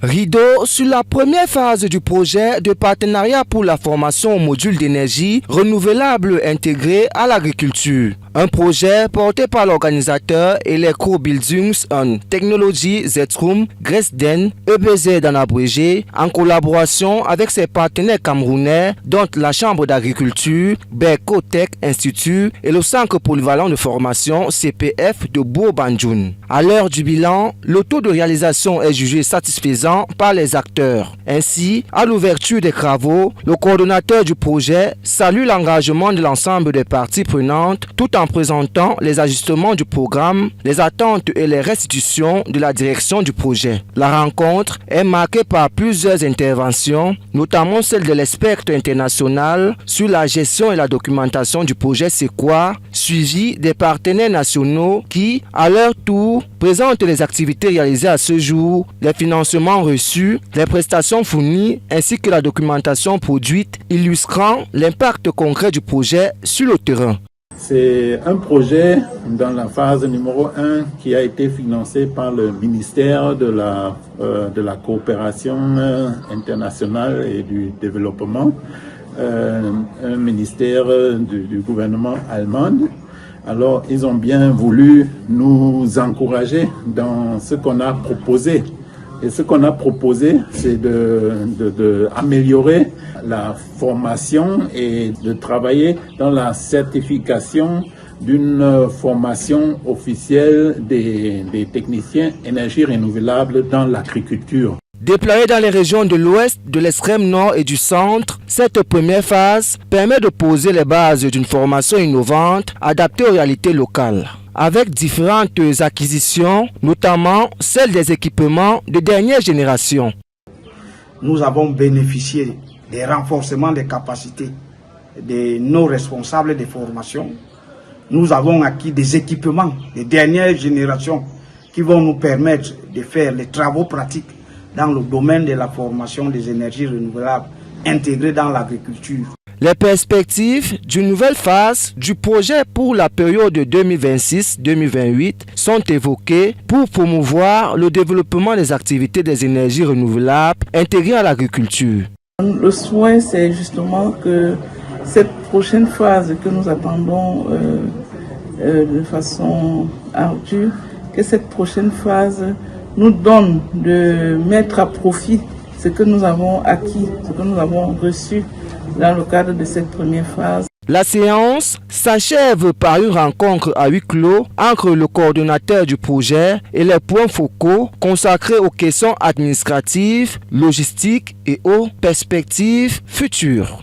Rideau sur la première phase du projet de partenariat pour la formation au module d'énergie renouvelable intégré à l'agriculture. Un projet porté par l'organisateur Electro Buildings and Technology Zetrum Gresden, EBZ en abrégé, en collaboration avec ses partenaires camerounais, dont la Chambre d'agriculture, Bercotech Institute et le Centre polyvalent de formation CPF de Bourg-Bandjoun. À l'heure du bilan, le taux de réalisation est jugé satisfaisant par les acteurs. Ainsi, à l'ouverture des travaux, le coordonnateur du projet salue l'engagement de l'ensemble des parties prenantes tout en présentant les ajustements du programme, les attentes et les restitutions de la direction du projet. La rencontre est marquée par plusieurs interventions, notamment celle de l'expert international sur la gestion et la documentation du projet SEQUA, suivi des partenaires nationaux qui, à leur tour, présentent les activités réalisées à ce jour, les financements reçus, les prestations fournies ainsi que la documentation produite illustrant l'impact concret du projet sur le terrain. C'est un projet dans la phase numéro 1 qui a été financé par le ministère de la coopération internationale et du développement, un ministère du gouvernement allemand. Alors, ils ont bien voulu nous encourager dans ce qu'on a proposé. Et ce qu'on a proposé, c'est d'améliorer la formation et de travailler dans la certification d'une formation officielle des techniciens énergie renouvelable dans l'agriculture. Déployée dans les régions de l'ouest, de l'extrême nord et du centre, cette première phase permet de poser les bases d'une formation innovante adaptée aux réalités locales. Avec différentes acquisitions, notamment celles des équipements de dernière génération. Nous avons bénéficié des renforcements des capacités de nos responsables de formation. Nous avons acquis des équipements de dernière génération qui vont nous permettre de faire les travaux pratiques dans le domaine de la formation des énergies renouvelables intégrées dans l'agriculture. Les perspectives d'une nouvelle phase du projet pour la période 2026-2028 sont évoquées pour promouvoir le développement des activités des énergies renouvelables intégrées à l'agriculture. Le souhait, c'est justement que cette prochaine phase que nous attendons de façon ardue, que cette prochaine phase nous donne de mettre à profit ce que nous avons acquis, ce que nous avons reçu dans le cadre de cette première phase. La séance s'achève par une rencontre à huis clos entre le coordonnateur du projet et les points focaux consacrés aux questions administratives, logistiques et aux perspectives futures.